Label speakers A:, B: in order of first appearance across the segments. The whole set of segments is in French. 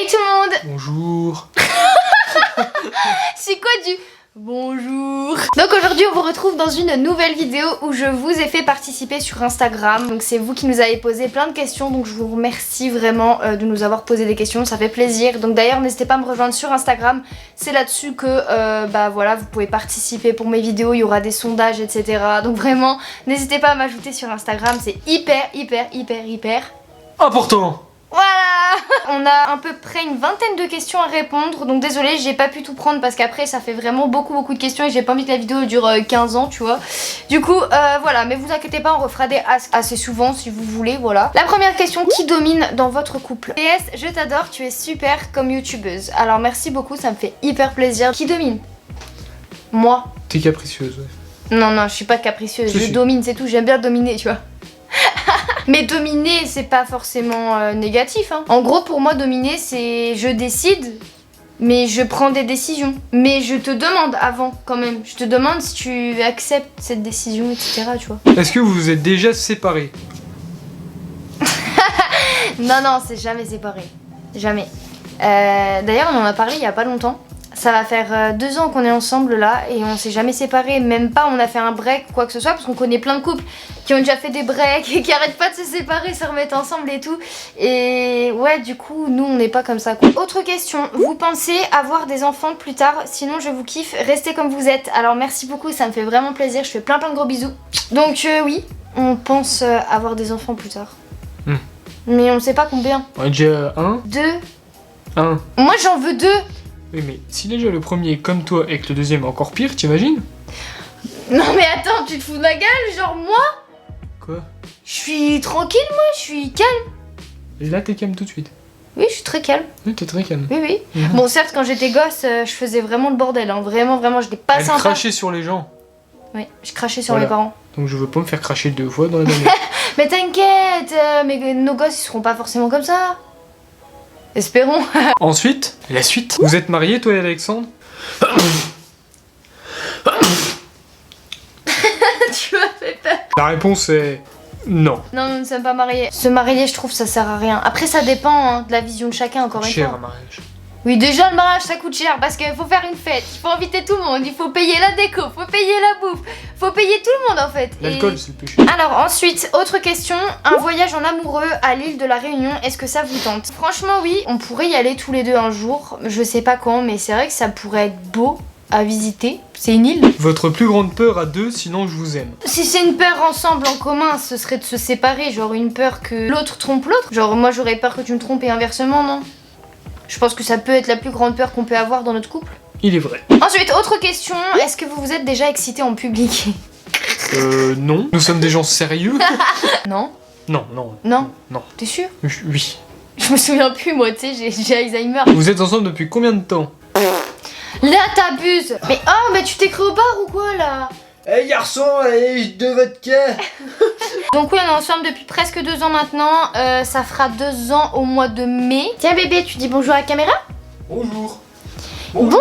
A: Hey tout le monde.
B: Bonjour.
A: C'est quoi du bonjour? Donc aujourd'hui on vous retrouve dans une nouvelle vidéo où je vous ai fait participer sur Instagram. Donc c'est vous qui nous avez posé plein de questions, donc je vous remercie vraiment de nous avoir posé des questions, ça fait plaisir. Donc d'ailleurs n'hésitez pas à me rejoindre sur Instagram, c'est là-dessus que voilà, vous pouvez participer pour mes vidéos, il y aura des sondages etc. Donc vraiment n'hésitez pas à m'ajouter sur Instagram, c'est hyper
B: Important.
A: voilà. On a à peu près une vingtaine de questions à répondre, donc désolé j'ai pas pu tout prendre parce qu'après ça fait vraiment beaucoup de questions et j'ai pas envie que la vidéo dure 15 ans tu vois. Du coup voilà, mais vous inquiétez pas, on refera des asks assez souvent si vous voulez, voilà. La première question, qui domine dans votre couple? PS, je t'adore, tu es super comme youtubeuse. Alors merci beaucoup, ça me fait hyper plaisir. Qui domine? Moi.
B: T'es capricieuse, ouais.
A: Non, je suis pas capricieuse, je
B: Si.
A: domine, c'est tout, j'aime bien dominer tu vois. Mais dominer c'est pas forcément négatif hein. En gros pour moi dominer c'est je décide mais je prends des décisions. Mais je te demande avant quand même. Je te demande si tu acceptes cette décision etc tu vois.
B: Est-ce que vous vous êtes déjà séparés?
A: Non c'est jamais séparé. Jamais. D'ailleurs on en a parlé il y a pas longtemps. Ça va faire 2 ans qu'on est ensemble là et on s'est jamais séparés, même pas on a fait un break quoi que ce soit parce qu'on connaît plein de couples qui ont déjà fait des breaks et qui arrêtent pas de se séparer, se remettre ensemble et tout. Et ouais du coup nous on n'est pas comme ça quoi. Autre question, vous pensez avoir des enfants plus tard? Sinon je vous kiffe, restez comme vous êtes. Alors merci beaucoup, ça me fait vraiment plaisir, je fais plein de gros bisous. Donc oui, on pense avoir des enfants plus tard. Mais on sait pas combien.
B: On a déjà un.
A: 2.
B: Un.
A: Moi j'en veux 2.
B: Oui mais si déjà le premier est comme toi et que le deuxième est encore pire, t'imagines?
A: Non mais attends, tu te fous de ma gueule? Genre moi?
B: Quoi?
A: Je suis tranquille moi, je suis calme.
B: Là t'es calme tout de suite.
A: Oui, je suis très calme.
B: Oui, t'es très calme.
A: Oui.
B: Mhm.
A: Bon certes quand j'étais gosse, je faisais vraiment le bordel, hein. Vraiment, j'étais pas
B: Elle
A: sympa.
B: crachait sur les gens.
A: Oui, je crachais sur
B: Voilà.
A: mes parents.
B: Donc je veux pas me faire cracher 2 fois dans la même.
A: Mais t'inquiète, mais nos gosses ils seront pas forcément comme ça. Espérons.
B: Ensuite, la suite. Vous êtes mariés toi et Alexandre?
A: Tu m'as fait peur.
B: La réponse est non.
A: Non, nous ne sommes pas mariés. Se marier, je trouve ça sert à rien. Après ça dépend hein, de la vision de chacun encore une
B: Cher
A: fois.
B: un mariage.
A: Oui, déjà le mariage ça coûte cher parce qu'il faut faire une fête, il faut inviter tout le monde, il faut payer la déco, faut payer la bouffe, faut payer tout le monde en fait.
B: L'alcool c'est le péché.
A: Alors ensuite, autre question, un voyage en amoureux à l'île de la Réunion, est-ce que ça vous tente? Franchement oui, on pourrait y aller tous les deux un jour, je sais pas quand, mais c'est vrai que ça pourrait être beau à visiter. C'est une île.
B: Votre plus grande peur à 2, sinon je vous aime.
A: Si c'est une peur ensemble en commun, ce serait de se séparer, genre une peur que l'autre trompe l'autre. Genre moi j'aurais peur que tu me trompes et inversement, non? Je pense que ça peut être la plus grande peur qu'on peut avoir dans notre couple.
B: Il est vrai.
A: Ensuite, autre question, est-ce que vous vous êtes déjà excité en public?
B: Non. Nous sommes des gens sérieux.
A: Non.
B: Non.
A: Non. T'es sûr?
B: Oui.
A: Je me souviens plus moi, tu sais, j'ai Alzheimer.
B: Vous êtes ensemble depuis combien de temps?
A: Là t'abuses. Mais oh, mais tu t'es cru au bar ou quoi là?
C: Hey garçon, allez, de vodka.
A: Donc oui, on est ensemble depuis presque 2 ans maintenant. Ça fera 2 ans au mois de mai. Tiens bébé, tu dis bonjour à la caméra?
C: Bonjour.
A: Bonjour.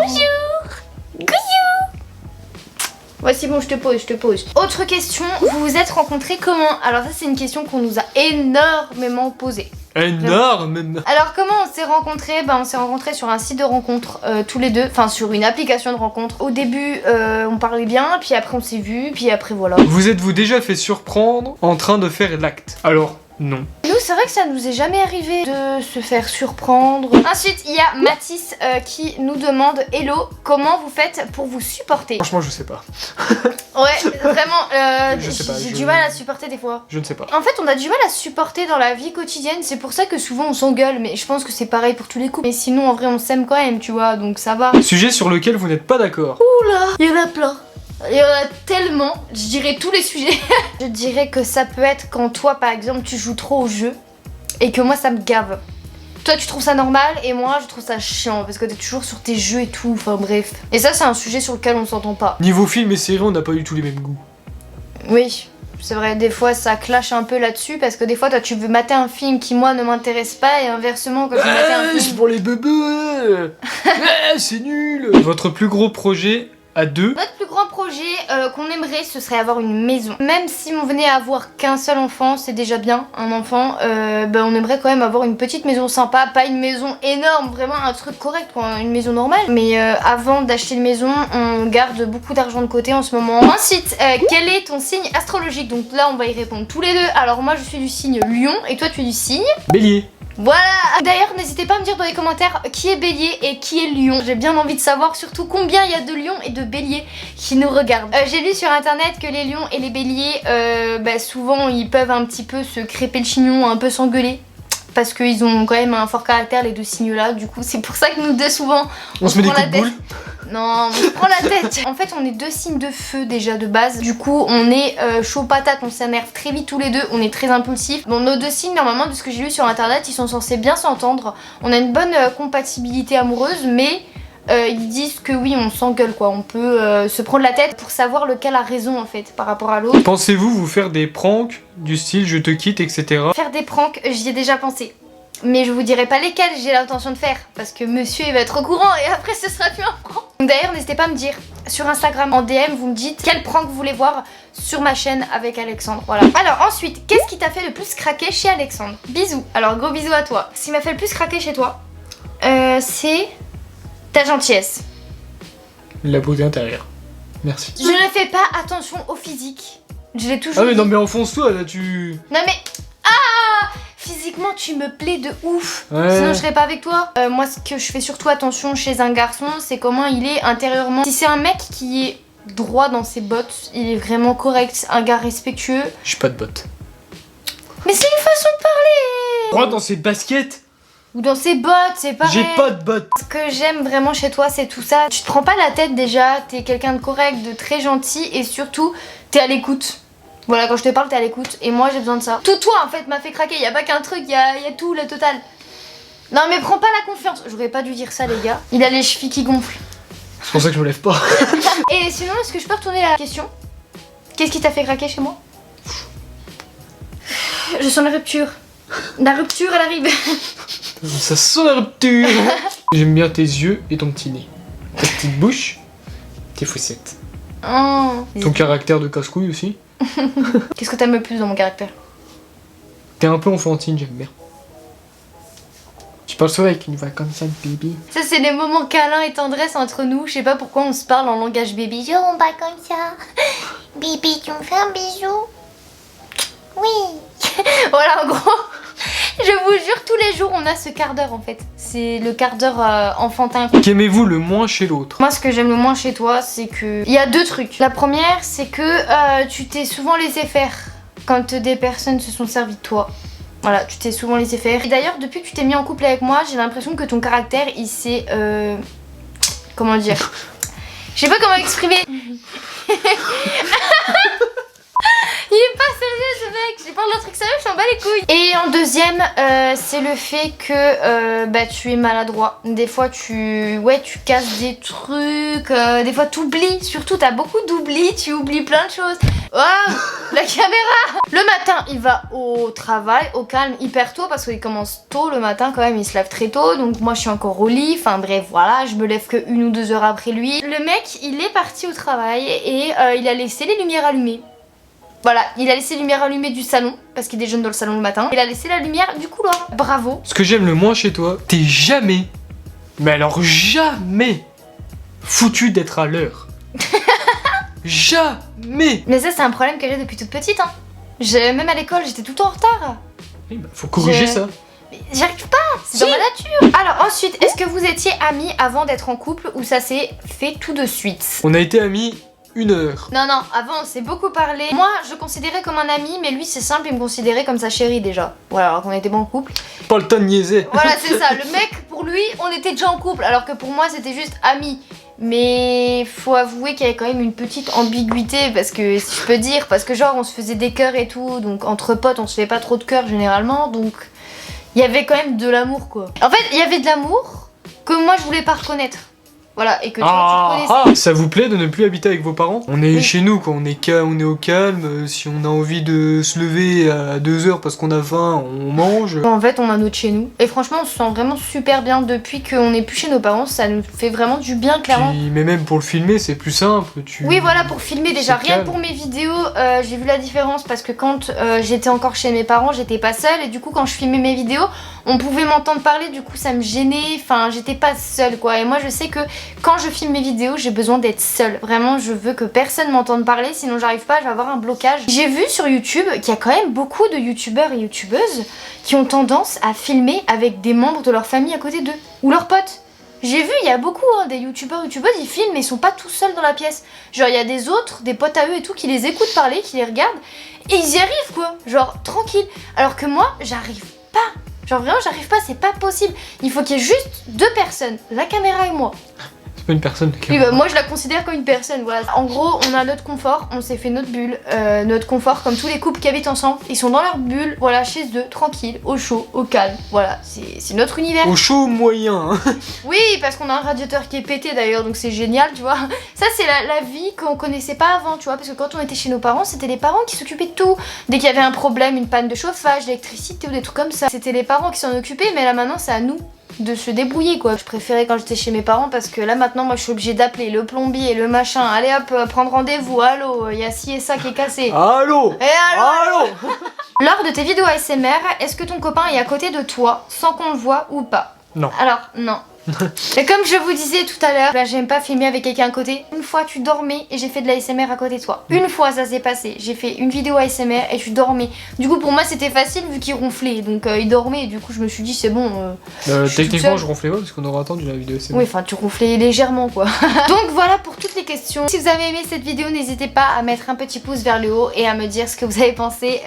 A: Voici bon, je te pose. Autre question, vous vous êtes rencontrés comment? Alors ça c'est une question qu'on nous a énormément posée.
B: Énorme.
A: Alors comment on s'est rencontrés? On s'est rencontrés sur un site de rencontre tous les deux, enfin sur une application de rencontre. Au début on parlait bien, puis après on s'est vus, puis après voilà.
B: Vous êtes-vous déjà fait surprendre en train de faire l'acte? Alors, non.
A: Nous c'est vrai que ça nous est jamais arrivé de se faire surprendre. Ensuite il y a Mathis qui nous demande: Hello, comment vous faites pour vous supporter?
B: Franchement, je sais pas.
A: Ouais, vraiment,
B: Je sais pas,
A: j'ai du mal à supporter des fois.
B: Je ne sais pas.
A: En fait, on a du mal à supporter dans la vie quotidienne, c'est pour ça que souvent on s'engueule, mais je pense que c'est pareil pour tous les couples. Mais sinon, en vrai, on s'aime quand même, tu vois, donc ça va.
B: Sujet sur lequel vous n'êtes pas d'accord.
A: Oula, il y en a plein. Il y en a tellement, je dirais tous les sujets. Je dirais que ça peut être quand toi, par exemple, tu joues trop au jeu et que moi, ça me gave. Toi, tu trouves ça normal et moi, je trouve ça chiant parce que t'es toujours sur tes jeux et tout, enfin bref. Et ça, c'est un sujet sur lequel on s'entend pas.
B: Niveau film et série, on n'a pas eu tous les mêmes goûts.
A: Oui, c'est vrai, des fois ça clash un peu là-dessus parce que des fois toi tu veux mater un film qui moi ne m'intéresse pas et inversement quand tu mater un
B: C'est
A: film...
B: pour les bébés. C'est nul. Votre plus gros projet À 2.
A: Notre plus grand projet qu'on aimerait, ce serait avoir une maison. Même si on venait à avoir qu'un seul enfant, c'est déjà bien, un enfant, on aimerait quand même avoir une petite maison sympa, pas une maison énorme, vraiment un truc correct, quoi, une maison normale. Mais avant d'acheter une maison, on garde beaucoup d'argent de côté en ce moment. Ensuite, quel est ton signe astrologique? Donc là, on va y répondre tous les deux. Alors moi, je suis du signe Lion et toi, tu es du signe
B: Bélier.
A: Voilà. D'ailleurs, n'hésitez pas à me dire dans les commentaires qui est Bélier et qui est Lion. J'ai bien envie de savoir surtout combien il y a de lions et de béliers qui nous regardent. J'ai lu sur internet que les lions et les béliers, souvent ils peuvent un petit peu se crêper le chignon, un peu s'engueuler. Parce qu'ils ont quand même un fort caractère, les deux signes là. Du coup, c'est pour ça que nous deux, souvent,
B: On se met des
A: prend
B: coups
A: la
B: de
A: tête.
B: boule.
A: Non, on se prend la tête. En fait, on est deux signes de feu déjà de base. Du coup, on est chaud patate, on s'énerve très vite tous les deux. On est très impulsifs. Bon, nos deux signes, normalement, de ce que j'ai lu sur internet, ils sont censés bien s'entendre. On a une bonne compatibilité amoureuse, mais ils disent que oui, on s'engueule quoi. On peut se prendre la tête pour savoir lequel a raison en fait par rapport à l'autre.
B: Pensez-vous vous faire des pranks du style je te quitte, etc.
A: Faire des pranks, j'y ai déjà pensé. Mais je vous dirai pas lesquels j'ai l'intention de faire parce que monsieur il va être au courant et après ce sera plus un prank. D'ailleurs n'hésitez pas à me dire sur Instagram en DM, vous me dites quel prank vous voulez voir sur ma chaîne avec Alexandre. Voilà. Alors ensuite, qu'est-ce qui t'a fait le plus craquer chez Alexandre? Bisous. Alors gros bisous à toi. Ce qui m'a fait le plus craquer chez toi, c'est ta gentillesse.
B: La beauté intérieure. Merci.
A: Je ne fais pas attention au physique. Je l'ai toujours
B: Ah mais
A: dit.
B: non mais enfonce-toi là, tu...
A: Non mais... Ah, physiquement tu me plais de ouf.
B: Ouais.
A: Sinon je serais pas avec toi. Moi ce que je fais surtout attention chez un garçon, c'est comment il est intérieurement. Si c'est un mec qui est droit dans ses bottes, il est vraiment correct, un gars respectueux.
B: J'ai pas de bottes.
A: Mais c'est une façon de parler.
B: Droit dans ses baskets.
A: Ou dans ses bottes, c'est pareil.
B: J'ai pas de bottes.
A: Ce que j'aime vraiment chez toi, c'est tout ça. Tu te prends pas la tête déjà, t'es quelqu'un de correct, de très gentil et surtout, t'es à l'écoute. Voilà, quand je te parle, t'es à l'écoute. Et moi, j'ai besoin de ça. Tout toi, en fait, m'a fait craquer. Y a pas qu'un truc, y a tout, le total. Non, mais prends pas la confiance. J'aurais pas dû dire ça, les gars. Il a les chevilles qui gonflent.
B: C'est pour ça que je me lève pas.
A: Et sinon, est-ce que je peux retourner la question? Qu'est-ce qui t'a fait craquer chez moi? Je sens la rupture. La rupture, elle arrive.
B: Ça sent la rupture. J'aime bien tes yeux et ton petit nez. Ta petite bouche, tes fossettes.
A: Oh.
B: Ton caractère de casse-couille aussi.
A: Qu'est-ce que t'aimes le plus dans mon caractère?
B: T'es un peu enfantine, j'aime bien. Tu parles souvent avec une voix comme ça de bébé.
A: Ça, c'est des moments câlins et tendresse entre nous. Je sais pas pourquoi on se parle en langage bébé. Genre, on parle comme ça. Bibi, tu me fais un bisou? Oui. Voilà, en gros. Je vous jure, tous les jours, on a ce quart d'heure en fait. C'est le quart d'heure enfantin.
B: Qu'aimez-vous le moins chez l'autre?
A: Moi, ce que j'aime le moins chez toi, c'est que... Il y a deux trucs. La première, c'est que tu t'es souvent laissé faire quand des personnes se sont servies de toi. Voilà, tu t'es souvent laissé faire. Et d'ailleurs, depuis que tu t'es mis en couple avec moi, j'ai l'impression que ton caractère, il s'est... Comment dire? Je sais pas comment exprimer. Il est pas sérieux ce mec, j'ai parlé d'un truc sérieux, je t'en bats les couilles. Et en deuxième, c'est le fait que tu es maladroit. Des fois tu casses des trucs, des fois t'oublies, surtout t'as beaucoup d'oublis, tu oublies plein de choses. Waouh, la caméra. Le matin il va au travail, au calme, hyper tôt parce qu'il commence tôt le matin quand même, il se lève très tôt. Donc moi je suis encore au lit, enfin bref voilà, je me lève que 1 ou 2 heures après lui. Le mec il est parti au travail et il a laissé les lumières allumées. Voilà, il a laissé les lumières allumées du salon, parce qu'il déjeune dans le salon le matin. Il a laissé la lumière du couloir. Bravo.
B: Ce que j'aime le moins chez toi, t'es jamais, mais alors jamais, foutu d'être à l'heure. Jamais.
A: Mais ça c'est un problème que j'ai depuis toute petite hein. Même à l'école j'étais tout le temps en retard.
B: Eh ben, faut corriger ça.
A: Mais j'y arrive pas, c'est dans ma nature. Alors ensuite, est-ce que vous étiez amis avant d'être en couple ou ça s'est fait tout de suite?
B: On a été amis 1 heure.
A: Non, avant on s'est beaucoup parlé. Moi je le considérais comme un ami, mais lui c'est simple, il me considérait comme sa chérie déjà. Voilà, alors qu'on était pas en couple.
B: Pas le temps de niaiser.
A: Voilà, c'est ça. Le mec, pour lui, on était déjà en couple, alors que pour moi, c'était juste amis. Mais faut avouer qu'il y avait quand même une petite ambiguïté, parce que, si je peux dire, parce que genre, on se faisait des cœurs et tout, donc entre potes, on se fait pas trop de cœurs généralement, donc il y avait quand même de l'amour, quoi. En fait, il y avait de l'amour que moi, je voulais pas reconnaître. Voilà, et que toi tu te connaissais.
B: Ça vous plaît de ne plus habiter avec vos parents? On est
A: Oui.
B: chez nous, quoi. On est au calme. Si on a envie de se lever à 2h parce qu'on a faim, on mange.
A: En fait, on a notre chez nous. Et franchement, on se sent vraiment super bien depuis qu'on n'est plus chez nos parents. Ça nous fait vraiment du bien, clairement.
B: Mais même pour le filmer, c'est plus simple.
A: Oui, voilà, pour filmer déjà.
B: C'est
A: Rien
B: calme.
A: pour mes vidéos, j'ai vu la différence parce que quand j'étais encore chez mes parents, j'étais pas seule. Et du coup, quand je filmais mes vidéos, on pouvait m'entendre parler. Du coup, ça me gênait. Enfin, j'étais pas seule, quoi. Et moi, je sais que quand je filme mes vidéos, j'ai besoin d'être seule. Vraiment, je veux que personne m'entende parler. Sinon, j'arrive pas, je vais avoir un blocage. J'ai vu sur YouTube qu'il y a quand même beaucoup de youtubeurs et youtubeuses qui ont tendance à filmer avec des membres de leur famille à côté d'eux. Ou leurs potes. J'ai vu, il y a beaucoup des youtubeurs, youtubeuses, ils filment mais ils sont pas tout seuls dans la pièce. Genre il y a des autres, des potes à eux et tout, qui les écoutent parler, qui les regardent et ils y arrivent quoi, genre tranquille. Alors que moi, j'arrive pas. Genre vraiment, j'arrive pas, c'est pas possible. Il faut qu'il y ait juste 2 personnes, la caméra et moi.
B: C'est pas une personne.
A: Oui, bah, moi je la considère comme une personne, voilà. En gros, on a notre confort, on s'est fait notre bulle, notre confort comme tous les couples qui habitent ensemble. Ils sont dans leur bulle, voilà, chez eux, tranquille, au chaud, au calme. Voilà, c'est notre univers.
B: Au chaud moyen. Hein.
A: Oui, parce qu'on a un radiateur qui est pété d'ailleurs, donc c'est génial, tu vois. Ça, c'est la vie qu'on connaissait pas avant, tu vois, parce que quand on était chez nos parents, c'était les parents qui s'occupaient de tout. Dès qu'il y avait un problème, une panne de chauffage, d'électricité ou des trucs comme ça, c'était les parents qui s'en occupaient, mais là maintenant, c'est à nous de se débrouiller quoi. Je préférais quand j'étais chez mes parents parce que là maintenant moi je suis obligée d'appeler le plombier, le machin, allez hop, prendre rendez-vous, allô, il y a ci et ça qui est cassé.
B: Allô.
A: Et allô.
B: Allô.
A: Lors de tes vidéos ASMR, est-ce que ton copain est à côté de toi sans qu'on le voit ou pas?
B: Non.
A: Alors, non. Et comme je vous disais tout à l'heure, j'aime pas filmer avec quelqu'un à côté. Une fois tu dormais et j'ai fait de l'ASMR à côté de toi. Une fois ça s'est passé, j'ai fait une vidéo ASMR et tu dormais. Du coup pour moi c'était facile vu qu'il ronflait. Donc il dormait et du coup je me suis dit c'est bon.
B: Techniquement je ronflais pas parce qu'on aurait attendu la vidéo.
A: Oui, enfin tu ronflais légèrement quoi. Donc voilà pour toutes les questions. Si vous avez aimé cette vidéo, n'hésitez pas à mettre un petit pouce vers le haut et à me dire ce que vous avez pensé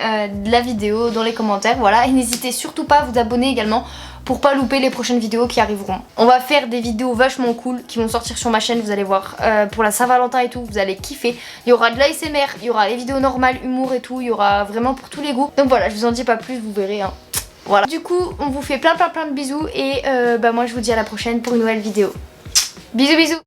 A: de la vidéo dans les commentaires. Voilà, et n'hésitez surtout pas à vous abonner également pour pas louper les prochaines vidéos qui arriveront. On va faire des vidéos vachement cool qui vont sortir sur ma chaîne, vous allez voir. Pour la Saint-Valentin et tout, vous allez kiffer. Il y aura de l'ASMR, il y aura les vidéos normales, humour et tout, il y aura vraiment pour tous les goûts. Donc voilà, je vous en dis pas plus, vous verrez. Hein. Voilà. Du coup, on vous fait plein de bisous et moi je vous dis à la prochaine pour une nouvelle vidéo. Bisous bisous.